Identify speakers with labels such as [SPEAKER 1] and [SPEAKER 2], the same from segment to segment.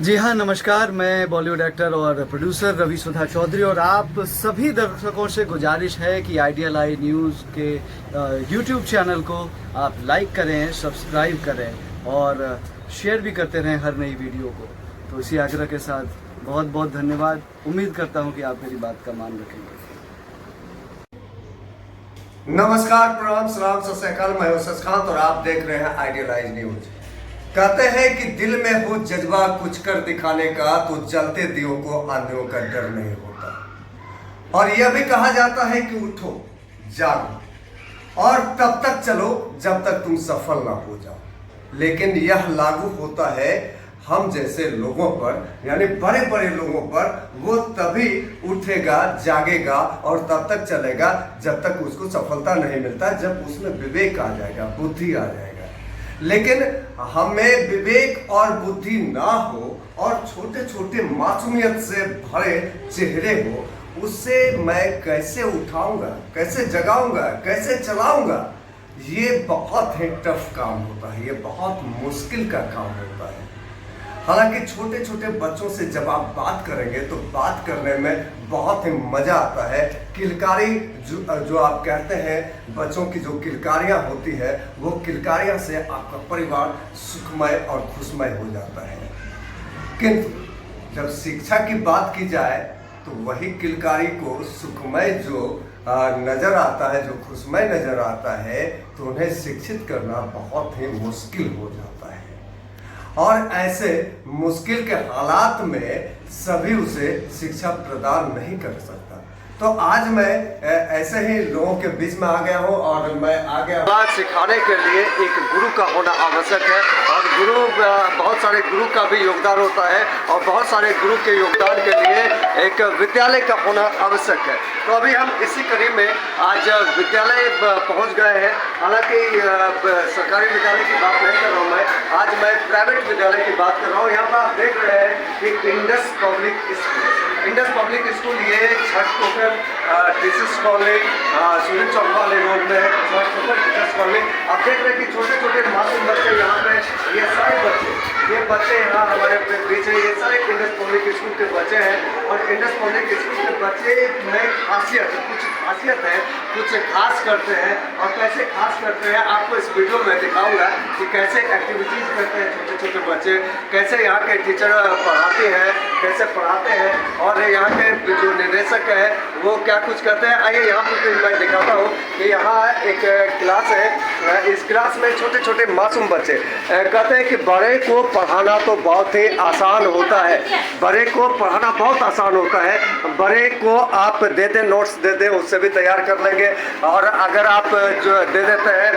[SPEAKER 1] जी हाँ, नमस्कार। मैं बॉलीवुड एक्टर और प्रोड्यूसर रवि सुधा चौधरी और आप सभी दर्शकों से गुजारिश है कि आइडियल आई न्यूज़ के यूट्यूब चैनल को आप लाइक करें, सब्सक्राइब करें और शेयर भी करते रहें हर नई वीडियो को। तो इसी आग्रह के साथ बहुत बहुत धन्यवाद। उम्मीद करता हूँ कि आप मेरी बात का मान रखेंगे।
[SPEAKER 2] नमस्कार, प्रणाम, सलाम, सत श्री अकाल। मैं हूं शशकांत और आप देख रहे हैं आइडियलाइज न्यूज। कहते हैं कि दिल में हो जज्बा कुछ कर दिखाने का तो जलते दियों को आंधियों का डर नहीं होता। और यह भी कहा जाता है कि उठो, जागो और तब तक चलो जब तक तुम सफल ना हो जाओ। लेकिन यह लागू होता है हम जैसे लोगों पर, यानी बड़े बड़े लोगों पर। वो तभी उठेगा, जागेगा और तब तक चलेगा जब तक उसको सफलता नहीं मिलता, जब उसमें विवेक आ जाएगा, बुद्धि आ जाएगा। लेकिन हमें विवेक और बुद्धि ना हो और छोटे छोटे मासूमियत से भरे चेहरे हो, उससे मैं कैसे उठाऊंगा, कैसे जगाऊंगा, कैसे चलाऊंगा? ये बहुत ही टफ काम होता है, ये बहुत मुश्किल का काम होता है। हालांकि छोटे छोटे बच्चों से जब आप बात करेंगे तो बात करने में बहुत ही मजा आता है। किलकारी जो आप कहते हैं, बच्चों की जो किलकारियां होती है, वो किलकारियां से आपका परिवार सुखमय और खुशमय हो जाता है। किंतु जब शिक्षा की बात की जाए तो वही किलकारी को सुखमय जो नजर आता है, जो खुशमय नजर आता है, तो उन्हें शिक्षित करना बहुत ही मुश्किल हो जाता है। और ऐसे मुश्किल के हालात में सभी उसे शिक्षा प्रदान नहीं कर सकता। तो आज मैं ऐसे ही लोगों के बीच में आ गया हूँ और मैं आ गया हूँ सिखाने के लिए एक गुरु का होना आवश्यक है। और गुरु, बहुत सारे गुरु का भी योगदान होता है और बहुत सारे गुरु के योगदान के लिए एक विद्यालय का होना आवश्यक है। तो अभी हम इसी कड़ी में आज विद्यालय पहुँच गए हैं। हालांकि सरकारी विद्यालय की बात नहीं कर रहा हूँ मैं, आज मैं प्राइवेट विद्यालय की बात कर रहा हूँ। यहाँ पर आप देख रहे हैं कि इंडस पब्लिक स्कूल, ये छठ पोखर टीचर्स कॉलेज सूरज चौक वाले रोड में है, छठ पोखर टीचर्स कॉलेज। आप देख रहे हैं कि छोटे छोटे मासूम बच्चे यहाँ पे, ये बच्चे यहाँ हमारे पीछे, ये सारे इंडस पब्लिक स्कूल के बच्चे हैं। और इंडस पब्लिक स्कूल के बच्चे में कुछ खासियत है, कुछ खास करते हैं। और कैसे खास करते हैं आपको इस वीडियो में दिखाऊंगा कि कैसे एक्टिविटीज करते हैं छोटे छोटे बच्चे, कैसे यहाँ के टीचर पढ़ाते हैं, कैसे पढ़ाते हैं और यहाँ के जो निदेशक है वो क्या कुछ करते हैं। आइए यहाँ पर मैं दिखाता हूँ कि यहाँ एक क्लास है। इस क्लास में छोटे छोटे मासूम बच्चे कहते हैं कि बड़े को पढ़ाना तो बहुत ही आसान होता है, बड़े को पढ़ाना बहुत आसान होता है। बड़े को आप दे दें, नोट्स दे दें, उससे भी तैयार कर लेंगे। और अगर आप जो दे देते हैं,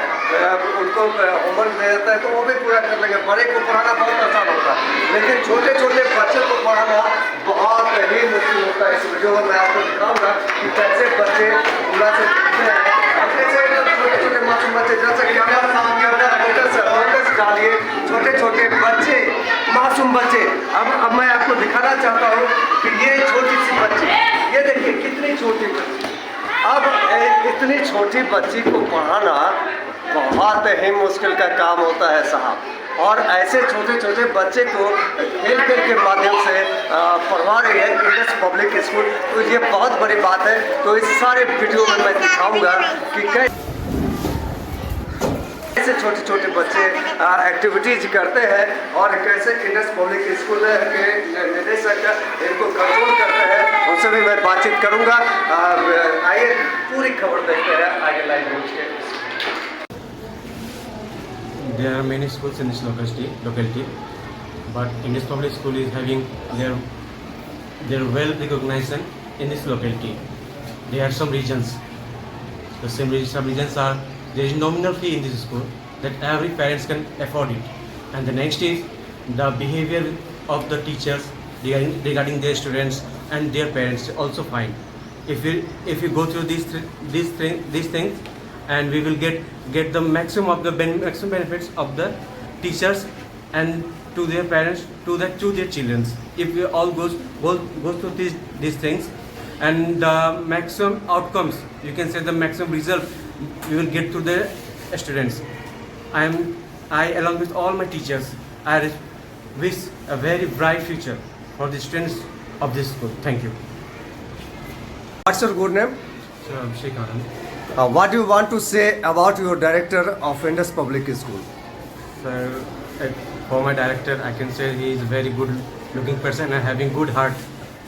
[SPEAKER 2] उनको होमवर्क दे देते हैं तो वो भी पूरा कर लेंगे। बड़े को पढ़ाना बहुत आसान होता है, लेकिन छोटे छोटे बच्चे को पढ़ाना बहुत ही मुश्किल होता है। इस वीडियो में मैं आपको दिखाऊंगा कि कैसे बच्चे पूरा से सीखते हैं और कैसे छोटे छोटे मासूम बच्चे, जैसे कि डालिए छोटे छोटे बच्चे, मासूम बच्चे। अब मैं आपको दिखाना चाहता हूँ कि ये छोटी सी बच्ची, ये देखिए कितनी छोटी बच्ची। अब इतनी छोटी बच्ची को पढ़ाना बहुत ही मुश्किल का काम होता है साहब। और ऐसे छोटे छोटे बच्चे को खेल के माध्यम से पढ़वा रही है इंडस पब्लिक स्कूल, तो ये बहुत बड़ी बात है। तो इस सारे वीडियो में मैं दिखाऊंगा कि कैसे छोटे छोटे बच्चे एक्टिविटीज करते हैं और कैसे इंडस पब्लिक स्कूल के निदेशक इनको कंट्रोल करते हैं, उनसे भी मैं बातचीत करूंगा। आइए पूरी खबर देखते हैं आगे लाइव न्यूज़ के।
[SPEAKER 3] There are many schools in this locality, but Indus Public School is having their well recognition in this locality. There are some regions. Some regions are there is nominal fee in this school that every parents can afford it. And the next is the behavior of the teachers regarding their students and their parents also fine. If we go through these things, and we will get the maximum of the maximum benefits of the teachers and to their parents, to their children. If we all goes through these things, and the maximum outcomes, you can say the maximum result we will get to the students. I along with all my teachers, I wish a very bright future for the students of this school. Thank you.
[SPEAKER 2] What's your good name?
[SPEAKER 3] Sir, Abhishek Anand.
[SPEAKER 2] What do you want to say about your director of Indus Public School?
[SPEAKER 3] Sir, for my director, I can say he is a very good looking person and having good heart.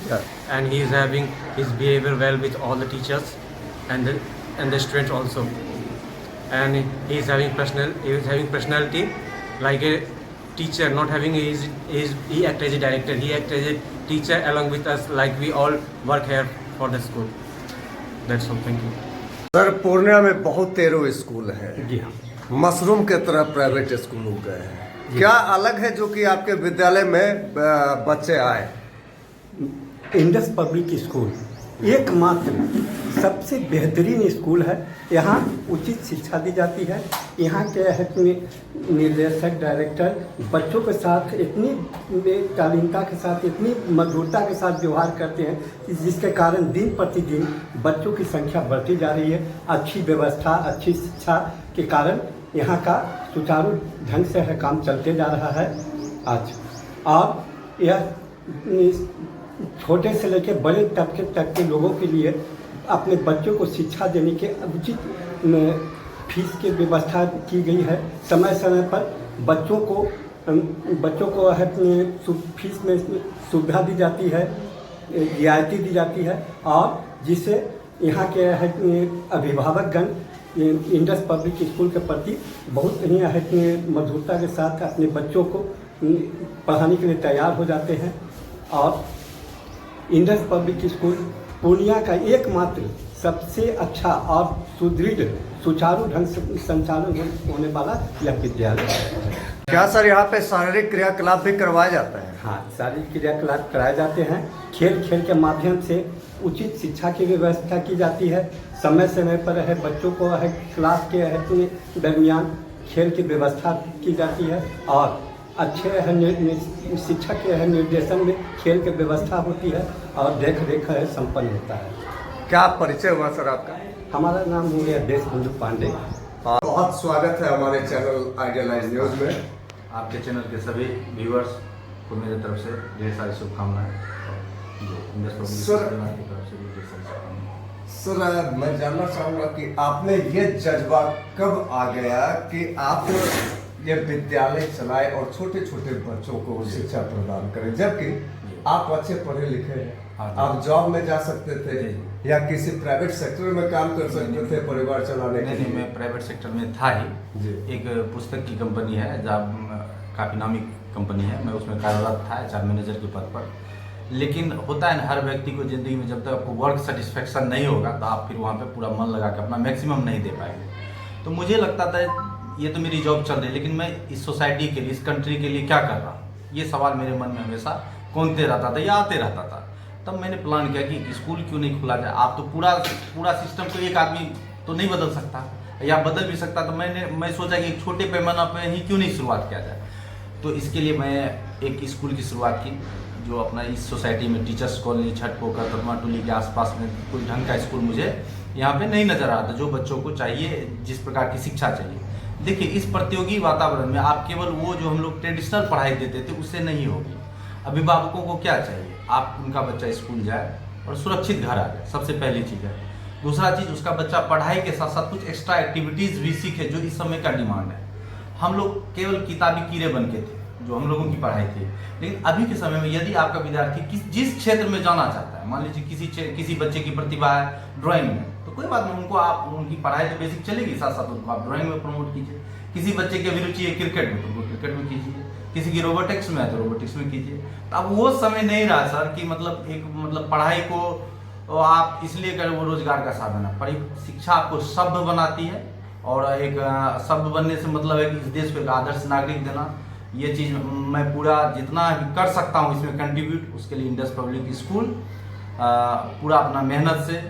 [SPEAKER 2] Yeah.
[SPEAKER 3] And he is having his behavior well with all the teachers and the students also. And he is having personality like a teacher, not having he act as a director. He act as a teacher along with us, like we all work here for the school. That's all. Thank you.
[SPEAKER 2] Sir, Purnia में बहुत तेरो school है,
[SPEAKER 3] जी हाँ.
[SPEAKER 2] Mushroom के तरह private school हो गए हैं। क्या अलग है जो कि आपके विद्यालय में बच्चे आए?
[SPEAKER 4] इंडस पब्लिक स्कूल एकमात्र सबसे बेहतरीन स्कूल है। यहाँ उचित शिक्षा दी जाती है। यहाँ के निर्देशक डायरेक्टर बच्चों के साथ इतनी शालीनता के साथ, इतनी मधुरता के साथ व्यवहार करते हैं कि जिसके कारण दिन प्रतिदिन बच्चों की संख्या बढ़ती जा रही है। अच्छी व्यवस्था, अच्छी शिक्षा के कारण यहाँ का सुचारू ढंग से है काम चलते जा रहा है आज। और यह छोटे से लेकर बड़े तबके तक के लोगों के लिए अपने बच्चों को शिक्षा देने के उचित फीस की व्यवस्था की गई है। समय समय पर बच्चों को है फीस में सुविधा दी जाती है, रियायती दी जाती है, और जिससे यहाँ के है अभिभावकगण इंडस पब्लिक स्कूल के प्रति बहुत ही है मधुरता के साथ अपने बच्चों को पढ़ाने के लिए तैयार हो जाते हैं। और इंडस पब्लिक स्कूल पूर्णिया का एकमात्र सबसे अच्छा और सुदृढ़ सुचारू ढंग से संचालन होने वाला यह विद्यालय है।
[SPEAKER 2] क्या सर यहाँ पे शारीरिक क्रियाकलाप भी करवाया जाता है?
[SPEAKER 4] हाँ, शारीरिक क्रियाकलाप कराए जाते हैं। खेल के माध्यम से उचित शिक्षा की व्यवस्था की जाती है। समय समय पर है बच्चों को है क्लास के है दरमियान खेल की व्यवस्था की जाती है, और अच्छे है शिक्षक के है निर्देशन में खेल की व्यवस्था होती है और देख रेख है संपन्न होता है।
[SPEAKER 2] क्या परिचय हुआ सर आपका?
[SPEAKER 4] हमारा नाम हो गया देशबंधु पांडे।
[SPEAKER 2] बहुत स्वागत है हमारे चैनल आइडियलाइज न्यूज़ में।
[SPEAKER 5] आपके चैनल के सभी व्यूअर्स को मेरी तरफ से ढेर सारी शुभकामनाएं।
[SPEAKER 2] सर, मैं जानना चाहूँगा कि आपने ये जज्बा कब आ गया कि आप ये विद्यालय चलाए और छोटे छोटे बच्चों को शिक्षा प्रदान करें, जबकि आप अच्छे पढ़े लिखे हैं, आप जॉब में जा सकते थे या किसी प्राइवेट सेक्टर में काम कर सकते थे परिवार चलाने के लिए?
[SPEAKER 5] नहीं, मैं प्राइवेट सेक्टर में था ही। एक पुस्तक की कंपनी है, जहाँ काफ़ी नामी कंपनी है, मैं उसमें कार्यरत था एचआर मैनेजर के पद पर। लेकिन होता है ना, हर व्यक्ति को ज़िंदगी में जब तक आपको वर्क सेटिस्फेक्शन नहीं होगा तो आप फिर वहाँ पे पूरा मन लगा के अपना मैक्सिमम नहीं दे पाएंगे। तो मुझे लगता था ये तो मेरी जॉब चल रही है, लेकिन मैं इस सोसाइटी के लिए, इस कंट्री के लिए क्या कर रहा हूँ, ये सवाल मेरे मन में हमेशा कौनते रहता था या आते रहता था। तब मैंने प्लान किया कि स्कूल क्यों नहीं खुला जाए। आप तो पूरा सिस्टम को एक आदमी तो नहीं बदल सकता, या बदल भी सकता, तो मैं सोचा कि एक छोटे पैमाना पर ही क्यों नहीं शुरुआत किया जाए। तो इसके लिए मैं एक स्कूल की शुरुआत की, जो अपना इस सोसाइटी में टीचर्स कॉलोनी, छठपोखर, तरमा-टोली के आसपास में कोई ढंग का स्कूल मुझे यहाँ पे नहीं नज़र आ रहा था, जो बच्चों को चाहिए, जिस प्रकार की शिक्षा चाहिए। देखिए, इस प्रतियोगी वातावरण में आप केवल वो जो हम लोग ट्रेडिशनल पढ़ाई देते थे उससे नहीं होगी। अभिभावकों को क्या चाहिए? आप उनका बच्चा स्कूल जाए और सुरक्षित घर आ जाए, सबसे पहली चीज़ है। दूसरा चीज़, उसका बच्चा पढ़ाई के साथ साथ कुछ एक्स्ट्रा एक्टिविटीज़ भी सीखे, जो इस समय का डिमांड है। हम लोग केवल किताबी कीड़े बन के थे, जो हम लोगों की पढ़ाई थी। लेकिन अभी के समय में यदि आपका विद्यार्थी जिस क्षेत्र में जाना चाहता है, मान लीजिए किसी बच्चे की प्रतिभा है ड्राइंग में, तो कोई बात नहीं, उनको आप उनकी पढ़ाई तो बेसिक चलेगी, साथ साथ उनको आप ड्राइंग में प्रमोट कीजिए। किसी बच्चे की अभिरुचि है क्रिकेट में, तो उनको क्रिकेट में कीजिए। किसी की रोबोटिक्स में है तो रोबोटिक्स में कीजिए। तो अब वो समय नहीं रहा सर कि मतलब पढ़ाई को आप इसलिए करें वो रोजगार का साधन है। शिक्षा आपको सभ्य बनाती है, और एक सभ्य बनने से मतलब है कि इस देश को एक आदर्श नागरिक देना। ये चीज़ मैं पूरा जितना कर सकता हूँ इसमें कंट्रीब्यूट, उसके लिए इंडस पब्लिक स्कूल पूरा अपना मेहनत से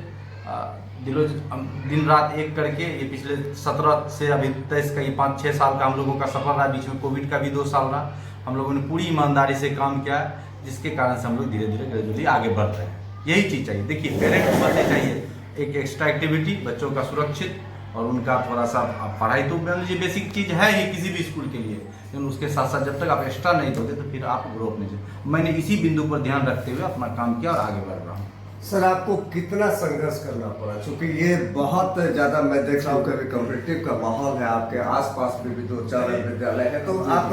[SPEAKER 5] दिन रात एक करके, ये पिछले 17 से अभी 23 का ये 5-6 साल का हम लोगों का सफर रहा। बीच में कोविड का भी 2 साल रहा। हम लोगों ने पूरी ईमानदारी से काम किया, जिसके कारण से हम लोग धीरे धीरे ग्रेजुअली आगे बढ़ रहे हैं। यही चीज़ चाहिए। देखिए, पेरेंट्स को बच्चे चाहिए एक एक्स्ट्रा एक्टिविटी, बच्चों का सुरक्षित और उनका थोड़ा सा पढ़ाई तो मान लीजिए बेसिक चीज़ है ही किसी भी स्कूल के लिए, लेकिन उसके साथ साथ जब तक आप एक्स्ट्रा नहीं दोगे तो फिर आप ग्रोथ नहीं चाहिए। मैंने इसी बिंदु पर ध्यान रखते हुए अपना काम किया और आगे बढ़ रहा हूँ।
[SPEAKER 2] सर आपको कितना संघर्ष करना पड़ा, क्योंकि ये बहुत ज़्यादा मैं देख रहा हूँ कि कॉम्पिटिटिव का माहौल है, आपके आसपास में भी 2-4 विद्यालय है, तो आप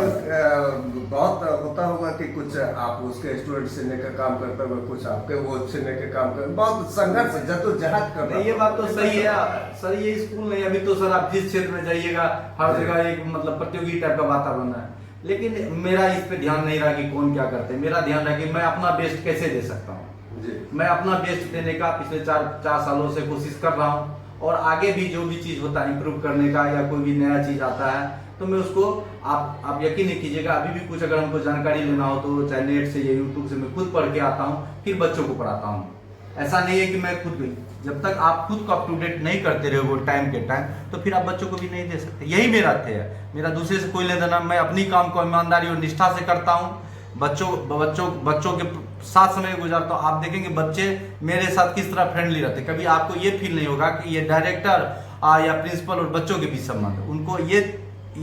[SPEAKER 2] बहुत होता होगा कि कुछ आप उसके स्टूडेंट सीखने का काम करते हुए, कुछ आपके वो सीखने के काम करते, बहुत संघर्ष जद्दोजहद करना।
[SPEAKER 5] ये बात तो सही है सर, ये स्कूल नहीं, अभी तो सर आप जिस क्षेत्र में जाइएगा हर जगह एक मतलब प्रतियोगी टाइप का वातावरण है, लेकिन मेरा इस पे ध्यान नहीं रहा कि कौन क्या करते हैं, मेरा ध्यान रहा कि मैं अपना बेस्ट कैसे दे सकता हूँ। मैं अपना बेस्ट देने का पिछले 4 सालों से कोशिश कर रहा हूँ, और आगे भी जो भी चीज़ होता है इम्प्रूव करने का या कोई भी नया चीज़ आता है तो मैं उसको आप यकीन नहीं कीजिएगा, अभी भी कुछ अगर हमको जानकारी लेना हो तो चाहे नेट से या यूट्यूब से मैं खुद पढ़ के आता हूँ, फिर बच्चों को पढ़ाता हूँ। ऐसा नहीं है कि मैं खुद भी, जब तक आप खुद को अप टू डेट नहीं करते रहो टाइम के टाइम, तो फिर आप बच्चों को भी नहीं दे सकते। यही मेरा ध्येय है, मेरा दूसरे से कोई लेना देना, मैं अपनी काम को ईमानदारी और निष्ठा से करता हूँ, बच्चों के साथ समय गुजारता हूँ। आप देखेंगे बच्चे मेरे साथ किस तरह फ्रेंडली रहते, कभी आपको ये फील नहीं होगा कि ये डायरेक्टर या प्रिंसिपल और बच्चों के बीच संबंध है, उनको ये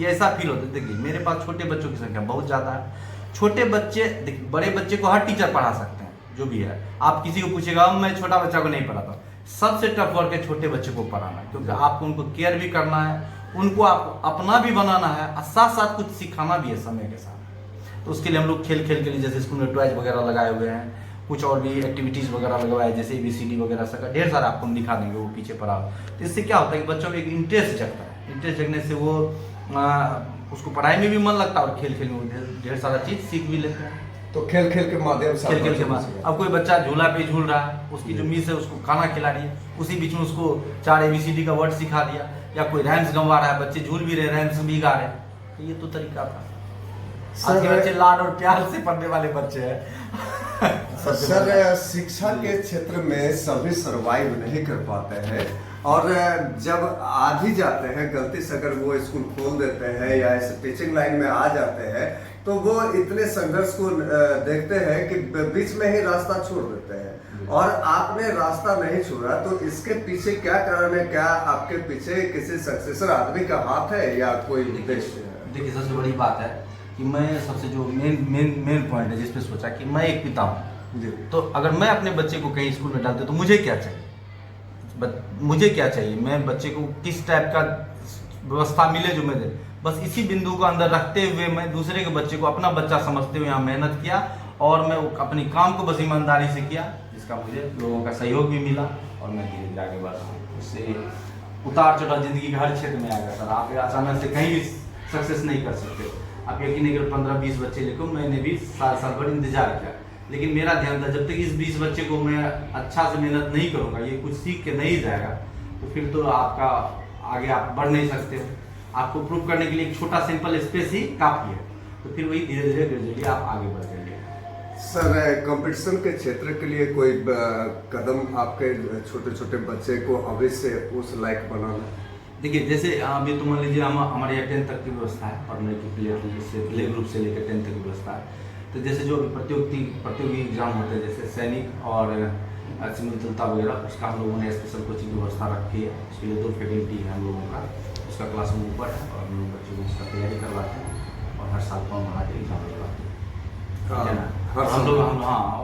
[SPEAKER 5] ऐसा फील होता है। देखिए मेरे पास छोटे बच्चों की संख्या बहुत ज़्यादा है, छोटे बच्चे, देखिए बड़े बच्चे को हर टीचर पढ़ा सकते हैं जो भी है, आप किसी को पूछेगा मैं छोटा बच्चा को नहीं पढ़ाता, सबसे टफ वर्क है छोटे बच्चे को पढ़ाना, क्योंकि आपको उनको केयर भी करना है, उनको आप अपना भी बनाना है और साथ साथ कुछ सिखाना भी है समय के साथ। तो उसके लिए हम लोग खेल के लिए जैसे स्कूल में टॉयज वगैरह लगाए हुए हैं, कुछ और भी एक्टिविटीज़ वगैरह लगवाए, जैसे ABCD वगैरह सब ढेर सारा आपको हम दिखा देंगे वो पीछे पड़ा। तो इससे क्या होता है कि बच्चों में एक इंटरेस्ट जगता है, इंटरेस्ट जगने से वो उसको पढ़ाई में भी मन लगता है और खेल में वो ढेर सारा चीज़ सीख भी लेते हैं।
[SPEAKER 2] तो खेल के माध्यम से
[SPEAKER 5] अब कोई बच्चा झूला पे झूल रहा है, उसकी जो मिस है उसको खाना खिला रही है, उसी बीच में उसको 4 ABCD का वर्ड सिखा दिया, या कोई रैम्स गंवा रहा है, बच्चे झूल भी रहे रैम्स भी गा रहे, तो ये तो तरीका था। आज के बच्चे लाड और प्यार से पढ़ने वाले बच्चे हैं।
[SPEAKER 2] सर शिक्षा के क्षेत्र में सभी सरवाइव नहीं कर पाते हैं, और जब आ भी जाते हैं गलती से अगर वो स्कूल खोल देते हैं या इस टीचिंग लाइन में आ जाते हैं, तो वो इतने संघर्ष को देखते हैं कि बीच में ही रास्ता छोड़ देते हैं, और आपने रास्ता नहीं छोड़ा, तो इसके पीछे क्या कारण है? क्या आपके पीछे किसी सक्सेसर आदमी का हाथ है या कोई उद्देश्य है?
[SPEAKER 5] देखिए सबसे बड़ी बात है कि मैं सबसे जो मेन पॉइंट है जिसपे सोचा कि मैं एक पिता हूँ, तो अगर मैं अपने बच्चे को कहीं स्कूल में डालते तो मुझे क्या चाहिए, मुझे क्या चाहिए, मैं बच्चे को किस टाइप का व्यवस्था मिले जो मैं दे, बस इसी बिंदु को अंदर रखते हुए मैं दूसरे के बच्चे को अपना बच्चा समझते हुए यहाँ मेहनत किया, और मैं अपनी काम को बस ईमानदारी से किया, जिसका मुझे लोगों का सहयोग भी मिला, और मैं धीरे धीरे आगे बढ़ रहा हूँ। उससे उतार चढ़ाव जिंदगी के हर क्षेत्र में आ गया सर, आप अचानक से कहीं भी सक्सेस नहीं कर सकते। आप यकीन नहीं कर 15-20 बच्चे लेकर मैंने भी साल भर इंतजार किया, लेकिन मेरा ध्यान था जब तक इस 20 बच्चे को मैं अच्छा से मेहनत नहीं करूँगा, ये कुछ सीख के नहीं जाएगा, तो फिर तो आपका आगे आप बढ़ नहीं सकते हो। आपको प्रूव करने के लिए एक छोटा सिंपल स्पेस ही काफ़ी है, तो फिर वही धीरे धीरे ग्रेजुअली आप आगे बढ़ जाएंगे।
[SPEAKER 2] सर कंपटीशन के क्षेत्र के लिए कोई कदम आपके छोटे छोटे बच्चे को अभी से उस लायक बनाना?
[SPEAKER 5] देखिए जैसे अभी तो मान लीजिए हमारे यहाँ 10th तक की व्यवस्था है, पढ़ने की प्ले ग्रुप से लेकर 10th तक की व्यवस्था है। तो जैसे जो प्रतियोगी एग्जाम होते हैं जैसे सैनिक और सिविल वगैरह, उसका हम लोगों ने स्पेशल कोचिंग की व्यवस्था रखी है। उसके लिए 2 फैकल्टी है हम लोगों का, उसका क्लासरूम ऊपर है, और हम लोग बच्चों को उसका तैयारी करवाते हैं, और हर साल फॉर्म भरा के एग्जाम करवाते हैं।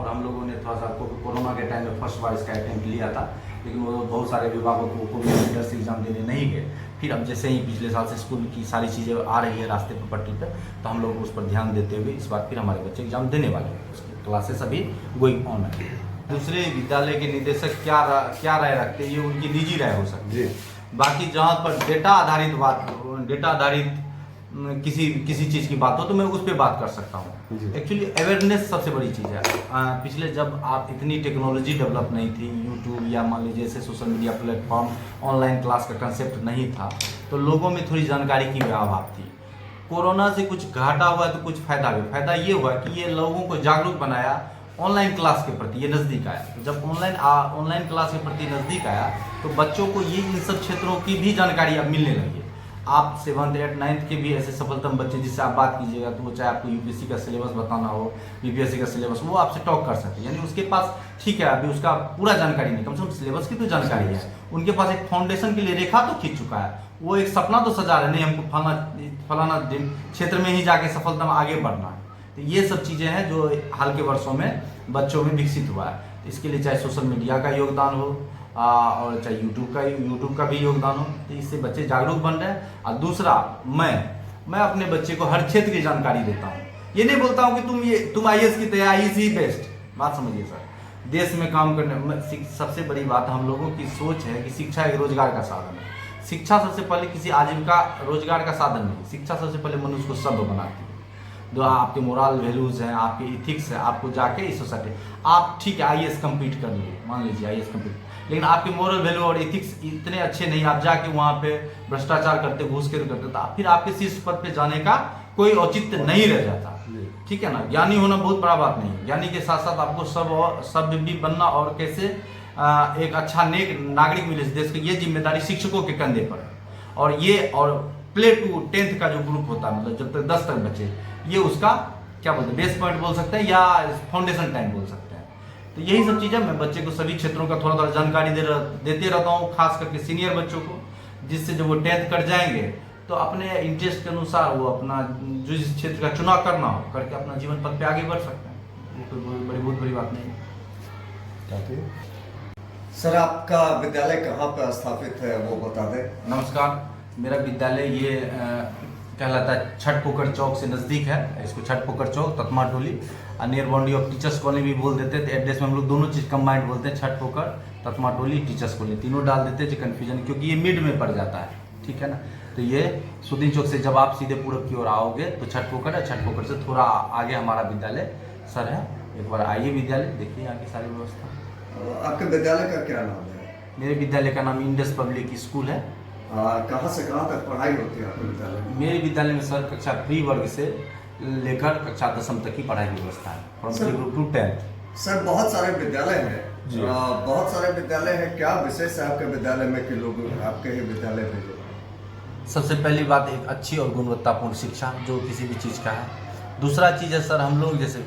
[SPEAKER 5] हम लोगों ने थोड़ा सा कोरोना के टाइम में फर्स्ट बार इसका अटेम्प्ट लिया था, लेकिन वो बहुत सारे विभागों को से एग्जाम देने नहीं गए। फिर अब जैसे ही पिछले साल से स्कूल की सारी चीज़ें आ रही है रास्ते पर पटरी पर, तो हम लोग उस पर ध्यान देते हुए इस बार फिर हमारे बच्चे एग्जाम देने वाले हैं। उसकी क्लासेस अभी गोइंग ऑन है। दूसरे विद्यालय के निदेशक क्या राय रखते हैं ये उनकी निजी राय हो सकती है। बाकी जहाँ पर डेटा आधारित किसी चीज़ की बात हो तो मैं उस पर बात कर सकता हूँ। एक्चुअली अवेयरनेस सबसे बड़ी चीज़ है। पिछले जब आप इतनी टेक्नोलॉजी डेवलप नहीं थी, यूट्यूब या मान लीजिए जैसे social media platform, online class का कंसेप्ट नहीं था, तो लोगों में थोड़ी जानकारी की अभाव थी। कोरोना से कुछ घाटा हुआ तो कुछ फायदा हुआ। फायदा ये हुआ कि ये लोगों को जागरूक बनाया ऑनलाइन क्लास के प्रति, ये नज़दीक आया। तो जब ऑनलाइन क्लास के प्रति नज़दीक आया तो बच्चों को ये इन सब क्षेत्रों की भी जानकारी अब मिलने लगी है। आप 7th 8th 9th के भी ऐसे सफलतम बच्चे जिससे आप बात कीजिएगा तो वो चाहे आपको यूपीएससी का सिलेबस बताना हो, बीपीएससी का सिलेबस, वो आपसे टॉक कर सकते हैं। यानी उसके पास ठीक है अभी उसका पूरा जानकारी नहीं, कम से कम सिलेबस की तो जानकारी है, उनके पास एक फाउंडेशन के लिए रेखा तो खींच चुका है, वो एक सपना तो सजा रहे नहीं हमको फलाना क्षेत्र में ही जाके सफलता में आगे बढ़ना है। तो ये सब चीज़ें हैं जो हाल के वर्षों में बच्चों में विकसित हुआ है। तो इसके लिए चाहे सोशल मीडिया का योगदान हो और चाहे यूट्यूब का भी योगदान हो, तो इससे बच्चे जागरूक बन रहे हैं। और दूसरा मैं अपने बच्चे को हर क्षेत्र की जानकारी देता हूँ। ये नहीं बोलता हूँ कि तुम IAS की तैयारी ही बेस्ट, बात समझिए सर। देश में काम करने सबसे बड़ी बात हम लोगों की सोच है कि शिक्षा एक रोजगार का साधन है। शिक्षा सबसे पहले किसी आजीविका रोजगार का साधन नहीं, शिक्षा सबसे पहले मनुष्य को सभ्य बनाती है। जो आपके मोरल वैल्यूज हैं, आपके इथिक्स है, आपको जाके इस सोसाइटी आप ठीक है IAS कम्पीट कर लिए, मान लीजिए IAS कम्पीट, लेकिन आपके मोरल वैल्यू और इथिक्स इतने अच्छे नहीं, आप जाके वहाँ पे भ्रष्टाचार करते, घूसखोरी करते, तो फिर आपके शीर्ष पद पे जाने का कोई औचित्य नहीं रह जाता। ठीक है ना, ज्ञानी होना बहुत बड़ा बात नहीं है, ज्ञानी के साथ साथ आपको सभ्य भी बनना और कैसे एक अच्छा नेक नागरिक मिले देश के, ये जिम्मेदारी शिक्षकों के कंधे पर है। और प्ले टू 10th का जो ग्रुप होता है, मतलब जब तक 10 तक बचे, ये उसका क्या बोलते हैं, बेस पॉइंट बोल सकते हैं या फाउंडेशन टाइम बोल सकते हैं। तो यही सब चीज़ें मैं बच्चे को सभी क्षेत्रों का थोड़ा जानकारी देते रहता हूँ, खास करके सीनियर बच्चों को, जिससे जब वो 10th कर जाएंगे तो अपने इंटरेस्ट के अनुसार वो अपना जो इस क्षेत्र का चुनाव करना हो करके अपना जीवन पथ पे आगे बढ़ सकते हैं। वो कोई बहुत बड़ी बात नहीं है।
[SPEAKER 2] सर आपका विद्यालय कहाँ पर स्थापित है वो बता दें।
[SPEAKER 5] नमस्कार, मेरा विद्यालय ये कहलाता है छठ पोखर चौक से नज़दीक है। इसको Chhath Pokhar Chowk, Tatma Toli, near boundary of teachers colony भी बोल देते हैं। तो एड्रेस में हम लोग दोनों चीज़ कंबाइंड बोलते हैं, छठ पोखर, ततमा टोली, टीचर्स कॉलोनी, तीनों डाल देते हैं जो कन्फ्यूजन, क्योंकि ये मिड में पड़ जाता है। ठीक है ना, तो ये सुदीन चौक से जब आप सीधे पूरब की ओर आओगे तो छठ पोखर है, छठ पोखर से थोड़ा आगे हमारा विद्यालय सर है। एक बार आइए विद्यालय, देखिए यहाँ की सारी व्यवस्था।
[SPEAKER 2] आपके विद्यालय का क्या नाम है?
[SPEAKER 5] मेरे विद्यालय का नाम इंडस पब्लिक स्कूल है।
[SPEAKER 2] कहाँ से कहाँ तक पढ़ाई होती है आपके विद्यालय में?
[SPEAKER 5] मेरे विद्यालय में सर कक्षा प्री वर्ग से लेकर कक्षा 10वीं तक की पढ़ाई की व्यवस्था है, from pre group to 10th।
[SPEAKER 2] Sir बहुत सारे विद्यालय हैं, बहुत सारे विद्यालय हैं, क्या विशेष है आपके विद्यालय में कि लोग आपके ही विद्यालय में?
[SPEAKER 5] सबसे पहली बात एक अच्छी और गुणवत्तापूर्ण शिक्षा जो किसी भी चीज़ का है। दूसरा चीज़ है सर, हम लोग जैसे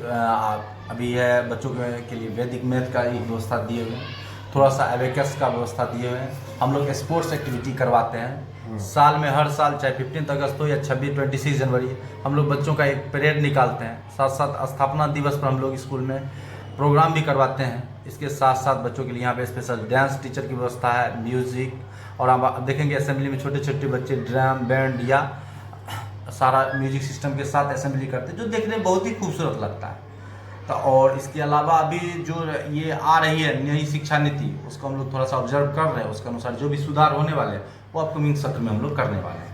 [SPEAKER 5] अभी है बच्चों के लिए वैदिक मैथ का एक व्यवस्था दिए हुए हैं, थोड़ा सा एबेकस का व्यवस्था दिए हुए हैं। हम लोग स्पोर्ट्स एक्टिविटी करवाते हैं साल में, हर साल चाहे 15 अगस्त हो या 26 जनवरी, हम लोग बच्चों का एक परेड निकालते हैं। साथ साथ स्थापना दिवस पर हम लोग स्कूल में प्रोग्राम भी करवाते हैं। इसके साथ साथ बच्चों के लिए यहाँ पे स्पेशल डांस टीचर की व्यवस्था है, म्यूज़िक, और आप देखेंगे असेंबली में छोटे छोटे बच्चे ड्रम बैंड या सारा म्यूजिक सिस्टम के साथ असेंबली करते हैं, जो देखने में बहुत ही खूबसूरत लगता है। तो और इसके अलावा अभी जो ये आ रही है नई शिक्षा नीति, उसको हम लोग थोड़ा सा ऑब्जर्व कर रहे हैं, उसके अनुसार जो भी सुधार होने वाले हैं वो अपकमिंग सत्र में हम लोग करने वाले हैं।